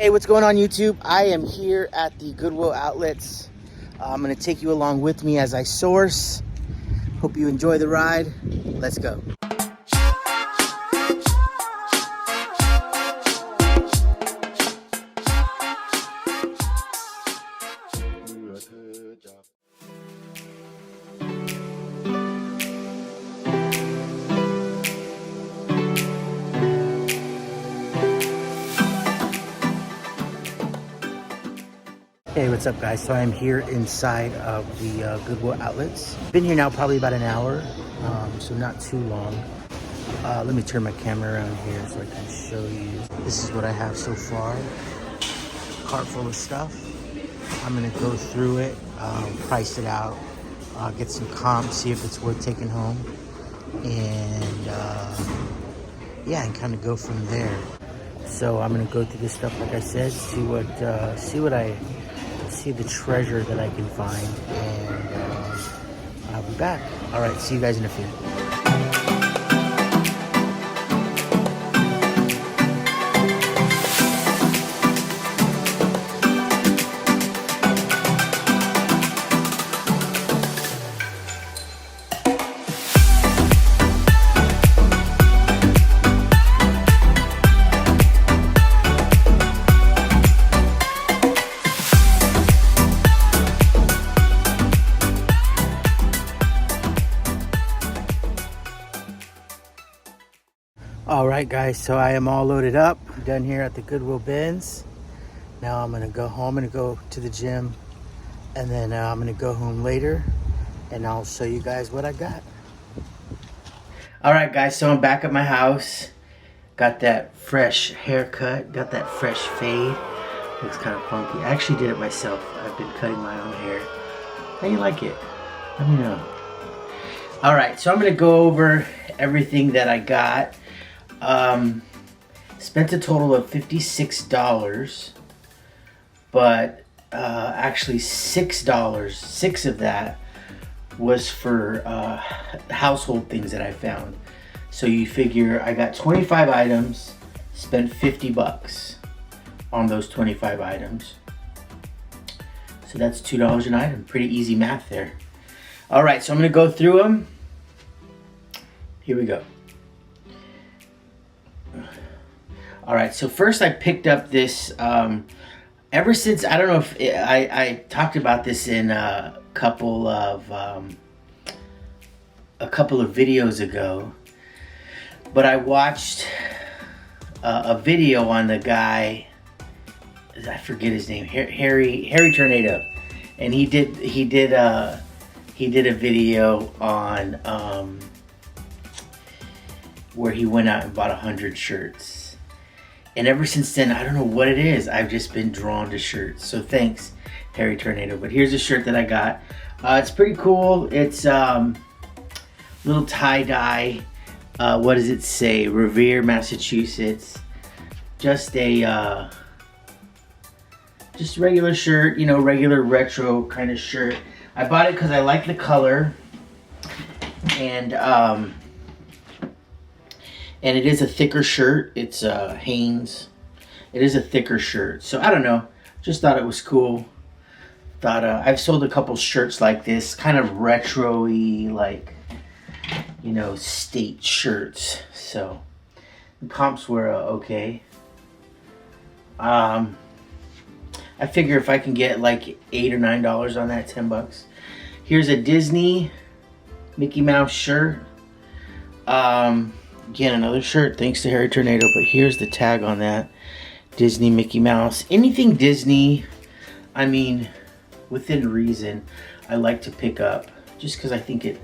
Hey, what's going on YouTube? I am here at the Goodwill outlets. I'm gonna take you along with me as I source. Hope you enjoy the ride. Let's go. Hey, what's up guys? So I'm here inside of the Goodwill outlets. Been here now probably about an hour, so not too long. Let me turn my camera around here so I can show you. This is what I have so far. Cart full of stuff. I'm gonna go through it, price it out, get some comps, see if it's worth taking home, and yeah, and kind of go from there. So I'm gonna go through this stuff, like I said, see the treasure that I can find, and I'll be back. All right, see you guys in a few. All right guys, so I am all loaded up, done here at the Goodwill bins. Now I'm gonna go home, I'm gonna go to the gym, and then I'm gonna go home later and I'll show you guys what I got. All right guys, so I'm back at my house. Got that fresh haircut, got that fresh fade. Looks kind of funky. I actually did it myself. I've been cutting my own hair. How you like it? Let me know. All right, so I'm gonna go over everything that I got. Spent a total of $56, but actually $6 of that was for household things that I found. So you figure I got 25 items, spent $50 on those 25 items. So that's $2 an item. Pretty easy math there. All right, so I'm gonna go through them. Here we go. All right, so first I picked up this, ever since, I don't know if I talked about this in a couple of videos ago, but I watched a video on the guy, I forget his name, Harry Tornado, and he did a video on where he went out and bought 100 shirts. And ever since then, I don't know what it is, I've just been drawn to shirts. So thanks, Harry Tornado. But here's a shirt that I got. It's pretty cool. It's little tie-dye. What does it say? Revere, Massachusetts. Just a just regular shirt, you know, regular retro kind of shirt. I bought it because I like the color. And it is a thicker shirt. It's Hanes. It is a thicker shirt. So I don't know. Just thought it was cool. Thought I've sold a couple shirts like this, kind of retro-y, like, you know, state shirts. So the comps were okay. I figure if I can get like $8 or $9 on that, $10. Here's a Disney Mickey Mouse shirt. Again, another shirt, thanks to Harry Tornado, but here's the tag on that. Disney Mickey Mouse. Anything Disney, I mean, within reason, I like to pick up, just because I think it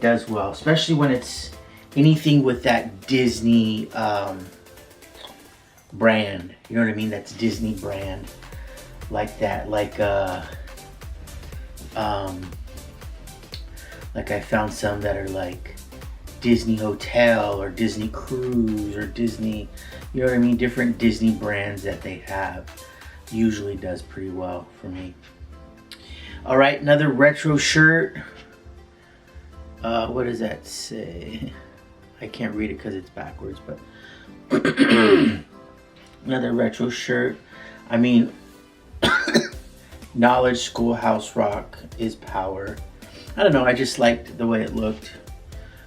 does well, especially when it's anything with that Disney brand. You know what I mean? That's Disney brand. Like that, like I found some that are like Disney Hotel or Disney Cruise or Disney, you know what I mean? Different Disney brands that they have. Usually does pretty well for me. All right, another retro shirt. What does that say? I can't read it because it's backwards, but another retro shirt. I mean, Knowledge Schoolhouse Rock is power. I don't know, I just liked the way it looked.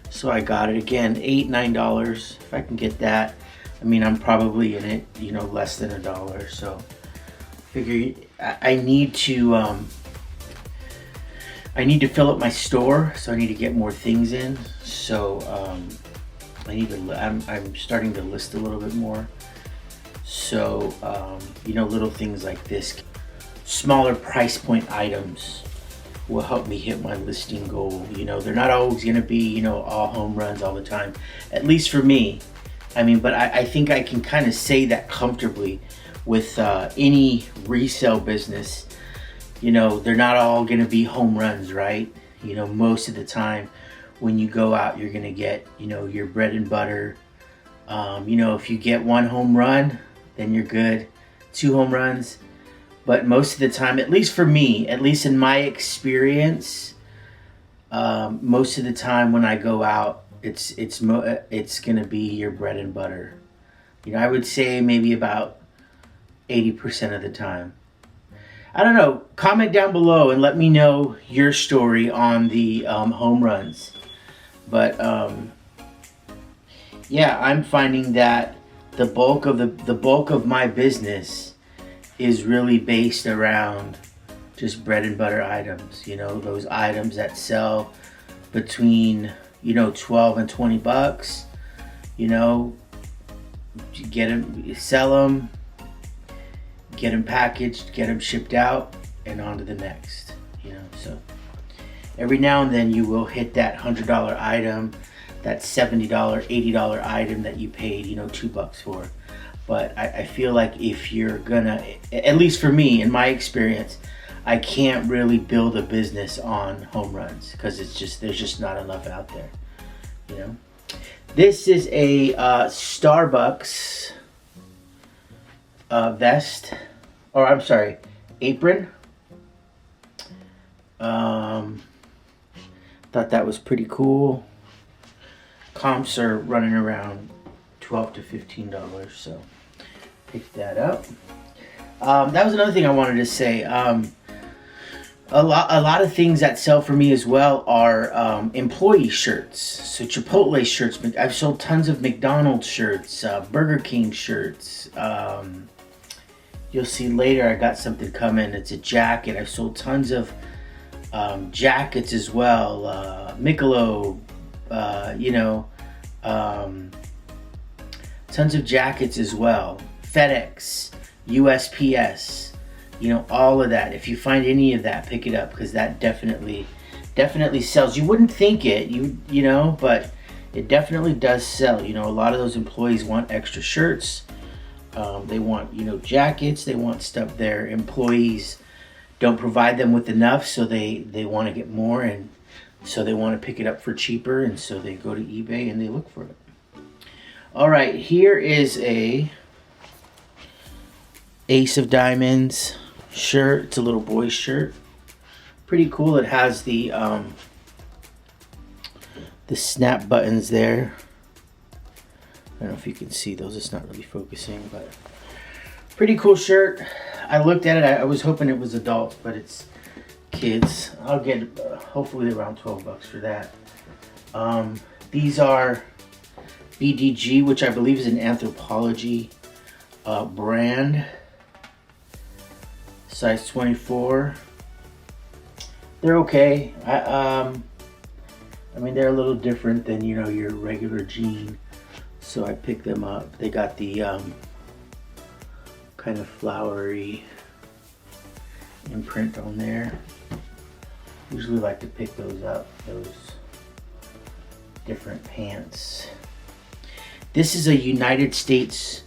So I got it. Again, $8, $9, if I can get that. I mean, I'm probably in it, you know, less than $1. So figure I need to fill up my store, so I need to get more things in. So I'm starting to list a little bit more. So you know, little things like this, smaller price point items will help me hit my listing goal. You know, they're not always gonna be, you know, all home runs all the time, at least for me. I mean, but I think I can kind of say that comfortably with any resale business. You know, they're not all gonna be home runs, right? You know, most of the time when you go out, you're gonna get, you know, your bread and butter. You know, if you get 1 home run, then you're good. 2 home runs. But most of the time, at least for me, at least in my experience, most of the time when I go out, it's gonna be your bread and butter. You know, I would say maybe about 80% of the time. I don't know. Comment down below and let me know your story on the home runs. But yeah, I'm finding that the bulk of my business is really based around just bread and butter items. You know, those items that sell between, you know, 12 and 20 bucks. You know, you get them, sell them, get them packaged, get them shipped out, and on to the next. You know, so every now and then you will hit that $100 item, that $70, $80 item that you paid, you know, $2 for. But I feel like if you're gonna, at least for me, in my experience, I can't really build a business on home runs because there's just not enough out there. You know, this is a Starbucks vest, or I'm sorry, apron. Thought that was pretty cool. Comps are running around $12 to $15, so pick that up. That was another thing I wanted to say. A lot of things that sell for me as well are employee shirts. So Chipotle shirts. I've sold tons of McDonald's shirts, Burger King shirts. You'll see later I got something coming. It's a jacket. I've sold tons of jackets as well. Michelob, you know, tons of jackets as well. FedEx, USPS, you know, all of that. If you find any of that, pick it up because that definitely sells. You wouldn't think it, you know, but it definitely does sell. You know, a lot of those employees want extra shirts. They want, you know, jackets. They want stuff their employees don't provide them with enough, so they want to get more, and so they want to pick it up for cheaper, and so they go to eBay and they look for it. All right, here is a Ace of Diamonds shirt. It's a little boy's shirt. Pretty cool. It has the snap buttons there. I don't know if you can see those. It's not really focusing, but pretty cool shirt. I looked at it. I was hoping it was adult, but it's kids. I'll get hopefully around $12 for that. These are BDG, which I believe is an Anthropology brand. Size 24. They're okay. I mean, they're a little different than, you know, your regular jean, so I picked them up. They got the kind of flowery imprint on there. Usually like to pick those up, those different pants. This is a United States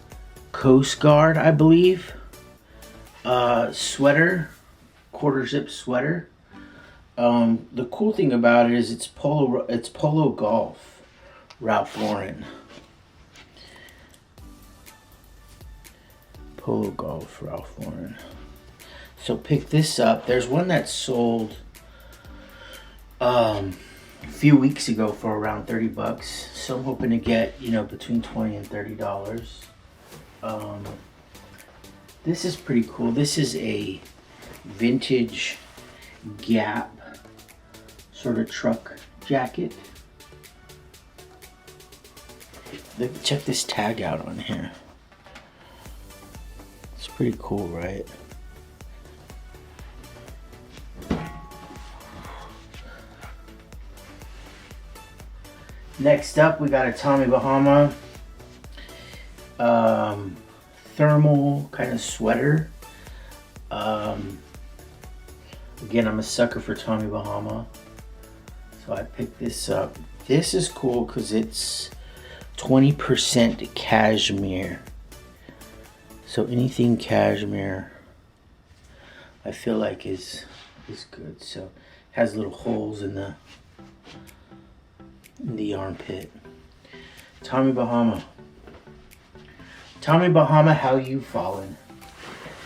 Coast Guard, I believe, sweater, quarter zip sweater. The cool thing about it is it's Polo Golf, Ralph Lauren. Polo Golf, Ralph Lauren. So pick this up. There's one that sold a few weeks ago for around $30. So I'm hoping to get, you know, between $20 and $30. This is pretty cool. This is a vintage Gap sort of truck jacket. Check this tag out on here. It's pretty cool, right? Next up, we got a Tommy Bahama thermal kind of sweater. Again, I'm a sucker for Tommy Bahama, so I picked this up. This is cool because it's 20% cashmere. So anything cashmere, I feel like is good. So it has little holes in the armpit. Tommy Bahama. Tommy Bahama, how you fallen?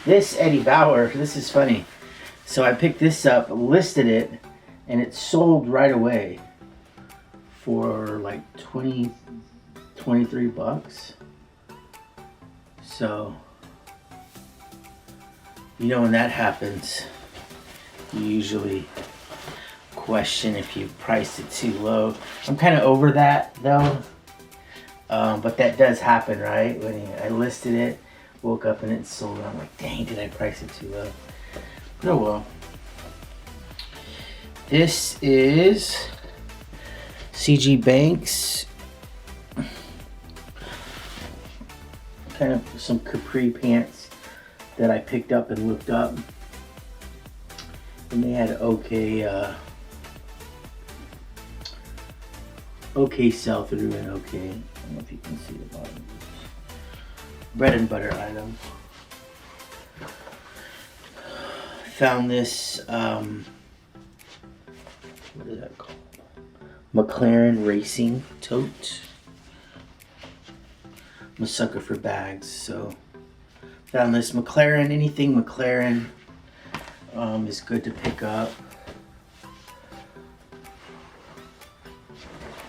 This Eddie Bauer, this is funny. So I picked this up, listed it, and it sold right away for like 23 bucks. So, you know, when that happens, you usually question if you priced it too low. I'm kind of over that though, but that does happen, right? When I listed it, woke up and it sold, and I'm like, dang, did I price it too low? Oh well. This is CG Banks. Kind of some capri pants that I picked up and looked up. And they had okay sell through and okay. I don't know if you can see the bottom. Bread and butter item. Found this, what is that called? McLaren Racing Tote. I'm a sucker for bags, so found this McLaren. Anything McLaren is good to pick up.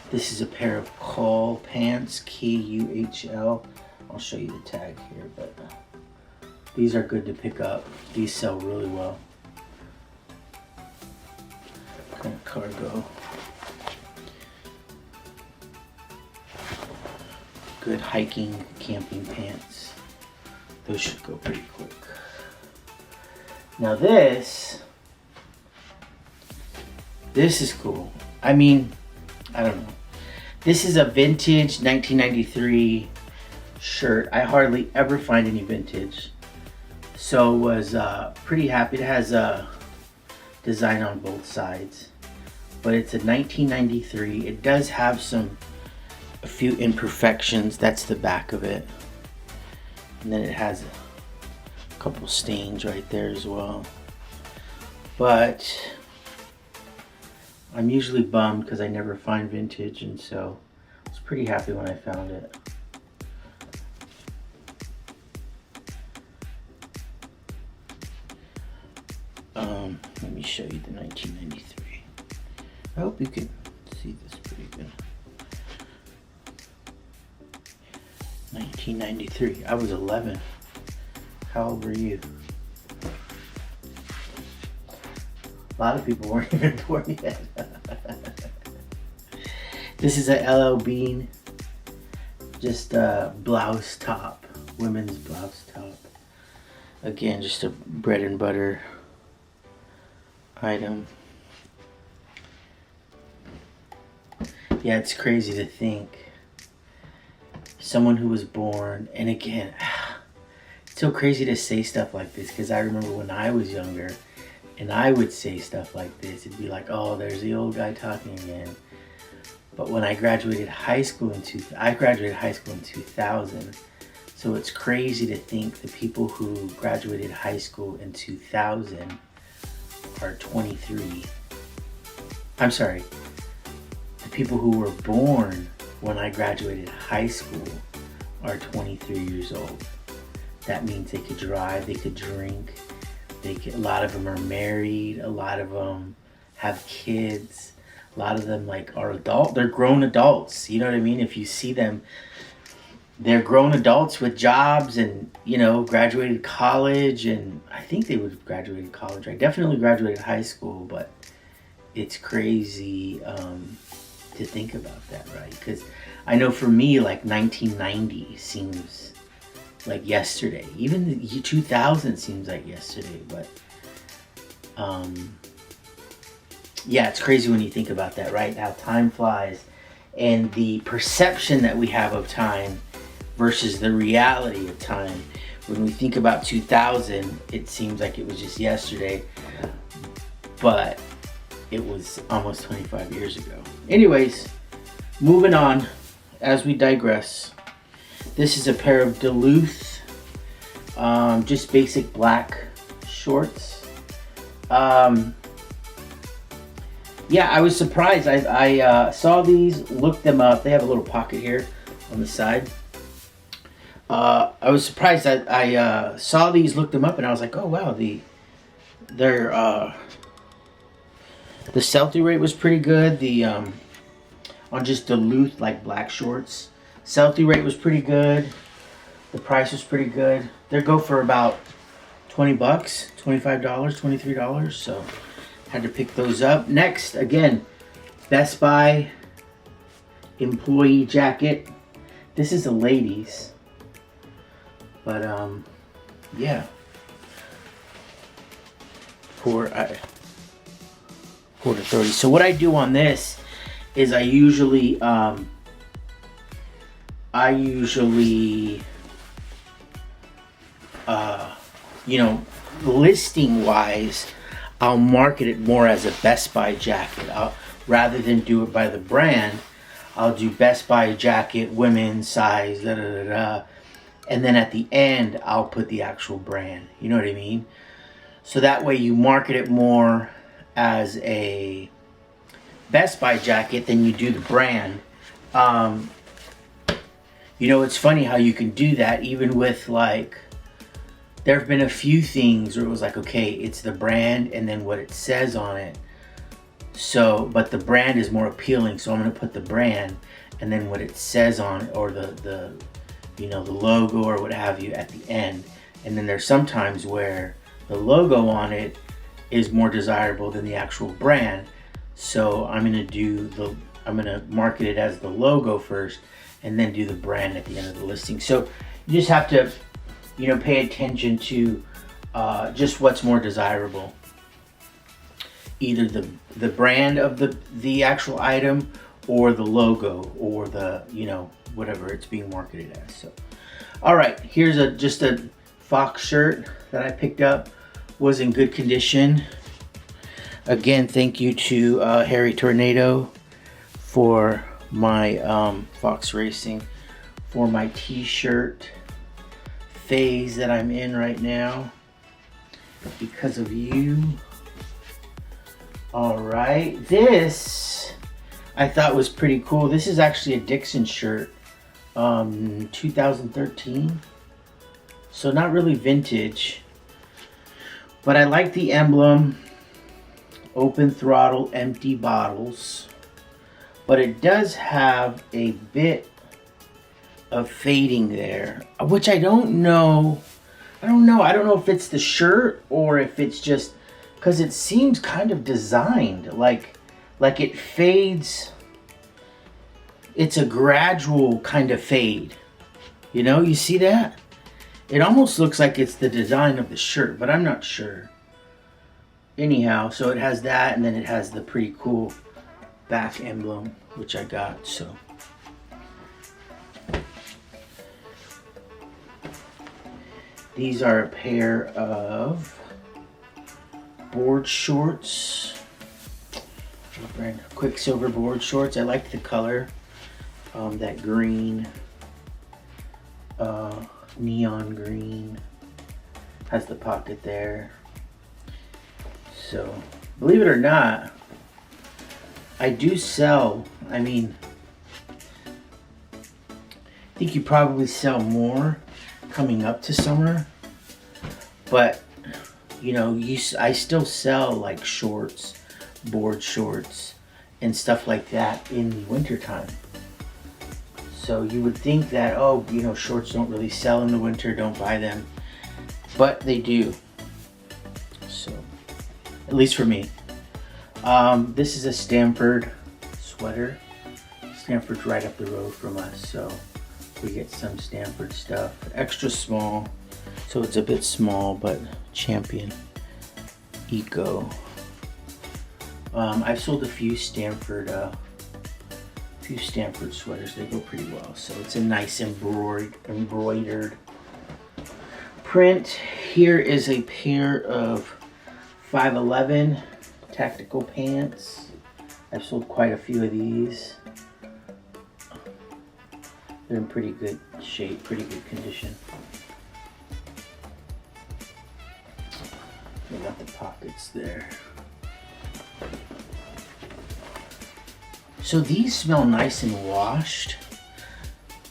This is a pair of Kuhl pants, Kuhl. I'll show you the tag here, but these are good to pick up. These sell really well. Kind of cargo. Good hiking, camping pants. Those should go pretty quick. Now this is cool. I mean, I don't know. This is a vintage 1993 shirt. I hardly ever find any vintage. So was pretty happy. It has a design on both sides. But it's a 1993. It does have a few imperfections. That's the back of it. And then it has a couple stains right there as well. But I'm usually bummed because I never find vintage, and so I was pretty happy when I found it. Let me show you the 1993. I hope you can see this pretty good. 1993. I was 11. How old were you? A lot of people weren't even born yet. This is a LL Bean, just a blouse top, women's blouse top. Again, just a bread and butter item. Yeah, it's crazy to think someone who was born, and again, it's so crazy to say stuff like this because I remember when I was younger and I would say stuff like this, it'd be like, oh, there's the old guy talking again. But when I graduated high school I graduated high school in 2000. So it's crazy to think the people who graduated high school in 2000 are 23. I'm sorry. The people who were born when I graduated high school are 23 years old. That means they could drive, they could drink, a lot of them are married, a lot of them have kids, a lot of them like are they're grown adults, you know what I mean? If you see them, they're grown adults with jobs and, you know, graduated college, and I think they would have graduated college. I definitely graduated high school, but it's crazy to think about that, right? Because I know for me, like 1990 seems like yesterday. Even the year 2000 seems like yesterday, but yeah, it's crazy when you think about that, right? How time flies and the perception that we have of time versus the reality of time. When we think about 2000, it seems like it was just yesterday, but it was almost 25 years ago. Anyways, moving on as we digress. This is a pair of Duluth, just basic black shorts. Yeah, I was surprised. I saw these, looked them up. They have a little pocket here on the side. I was surprised that I saw these, looked them up, and I was like, oh wow, the sell-through rate was pretty good. The on just Duluth like black shorts, sell-through rate was pretty good. The price was pretty good. They go for about $20, $25, $23. So had to pick those up. Next, again, Best Buy employee jacket. This is a ladies, but yeah, for $4.30. So what I do on this is I usually you know, listing wise, I'll market it more as a Best Buy jacket. Rather than do it by the brand, I'll do Best Buy jacket, women's size, da da da da, and then at the end I'll put the actual brand. You know what I mean? So that way you market it more as a Best Buy jacket than you do the brand. You know, it's funny how you can do that even with, like, there have been a few things where it was like, okay, it's the brand and then what it says on it. So, but the brand is more appealing, so I'm gonna put the brand and then what it says on it, or the you know, the logo or what have you at the end. And then there's sometimes where the logo on it is more desirable than the actual brand. So I'm gonna market it as the logo first and then do the brand at the end of the listing. So you just have to, you know, pay attention to just what's more desirable. Either the brand of the actual item or the logo or the, you know, whatever it's being marketed as. So, all right, here's just a Fox shirt that I picked up. Was in good condition. Again, thank you to Harry Tornado for my Fox Racing, for my t-shirt phase that I'm in right now because of you. All right, this I thought was pretty cool. This is actually a Dixon shirt, 2013, so not really vintage, but I like the emblem, open throttle, empty bottles, but it does have a bit of fading there, which I don't know. I don't know if it's the shirt or if it's just because it seems kind of designed like it fades. It's a gradual kind of fade. You know, you see that? It almost looks like it's the design of the shirt, but I'm not sure. Anyhow, so it has that, and then it has the pretty cool back emblem, which I got, so. These are a pair of board shorts. Quicksilver board shorts. I like the color. That green, neon green. Has the pocket there. So, believe it or not, I do sell, I mean, I think you probably sell more coming up to summer, but you know, I still sell like shorts, board shorts, and stuff like that in the wintertime. So you would think that, oh, you know, shorts don't really sell in the winter, don't buy them. But they do. So, at least for me. This is a Stanford sweater. Stanford's right up the road from us, so we get some Stanford stuff. Extra small, so it's a bit small, but Champion Eco. I've sold a few Stanford sweaters. They go pretty well. So it's a nice embroidered print. Here is a pair of 511 tactical pants. I've sold quite a few of these. They're in pretty good shape, pretty good condition. They got the pockets there. So these smell nice and washed.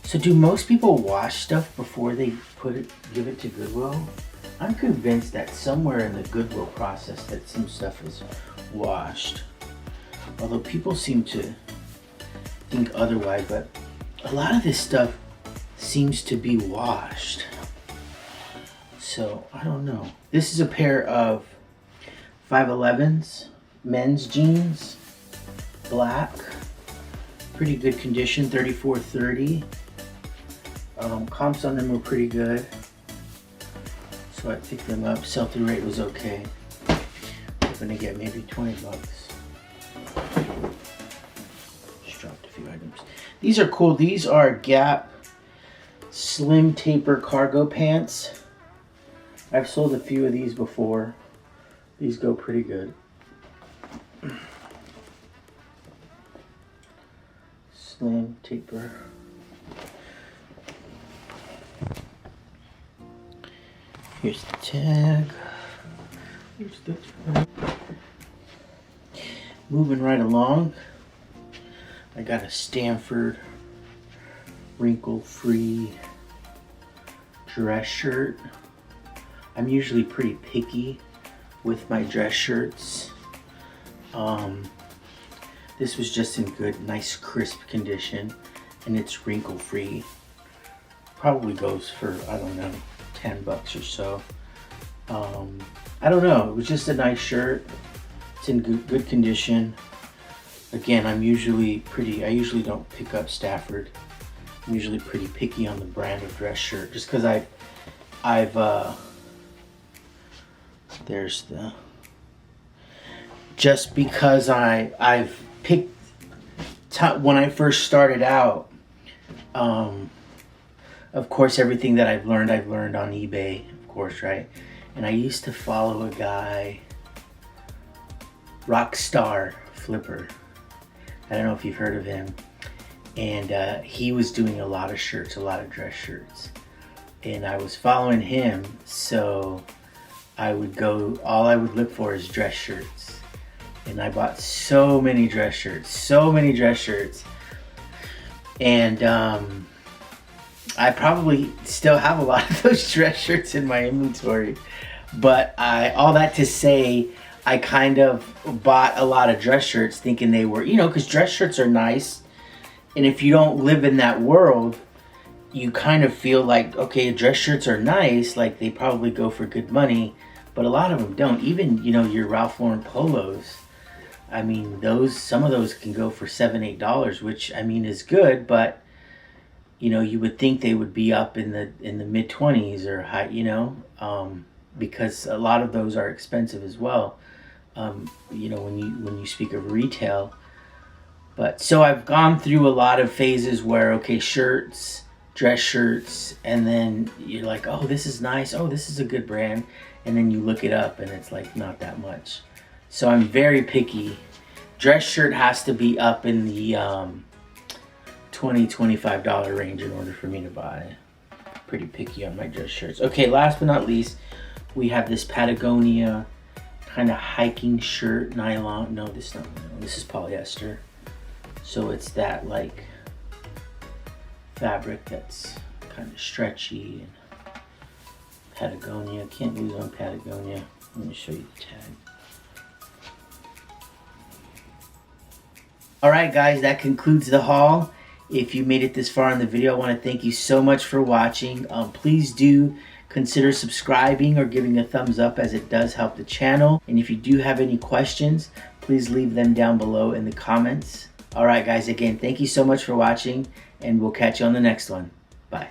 So do most people wash stuff before they give it to Goodwill? I'm convinced that somewhere in the Goodwill process that some stuff is washed. Although people seem to think otherwise, but a lot of this stuff seems to be washed. So I don't know. This is a pair of 511s, men's jeans, black, pretty good condition, 34.30. Comps on them were pretty good, so I picked them up. Sell-through rate was okay. I'm gonna get maybe 20 bucks. Just dropped a few items. These are cool. These are Gap slim taper cargo pants. I've sold a few of these before. These go pretty good. Slim taper. Here's the tag. Here's the tag. Moving right along. I got a Stanford wrinkle-free dress shirt. I'm usually pretty picky with my dress shirts. This was just in good, nice, crisp condition, and it's wrinkle-free. Probably goes for, I don't know, 10 bucks or so. I don't know, it was just a nice shirt. It's in good condition. Again, I usually don't pick up Stafford. I'm usually pretty picky on the brand of dress shirt, just because I've picked, when I first started out, of course, everything that I've learned on eBay, of course, right? And I used to follow a guy, Rockstar Flipper. I don't know if you've heard of him. And he was doing a lot of shirts, a lot of dress shirts. And I was following him, so I would go, all I would look for is dress shirts. And I bought so many dress shirts. And I probably still have a lot of those dress shirts in my inventory. But all that to say, I kind of bought a lot of dress shirts thinking they were, because dress shirts are nice. And if you don't live in that world, you kind of feel like, okay, dress shirts are nice, like they probably go for good money, but a lot of them don't. Even, your Ralph Lauren polos, I mean, some of those can go for $7, $8, which, I mean, is good, but, you would think they would be up in the mid-20s or high, because a lot of those are expensive as well, when you speak of retail. But so I've gone through a lot of phases where, okay, shirts, dress shirts, and then you're like, oh, this is nice. Oh, this is a good brand. And then you look it up and it's like not that much. So I'm very picky. Dress shirt has to be up in the $20-$25 range in order for me to buy. Pretty picky on my dress shirts. Okay, last but not least, we have this Patagonia kind of hiking shirt, nylon. No, this is not nylon. This is polyester. So it's that like fabric that's kind of stretchy. And Patagonia, can't lose on Patagonia. Let me show you the tag. All right, guys, that concludes the haul. If you made it this far in the video, I want to thank you so much for watching. Please do consider subscribing or giving a thumbs up, as it does help the channel. And if you do have any questions, please leave them down below in the comments. All right, guys, again, thank you so much for watching, and we'll catch you on the next one. Bye.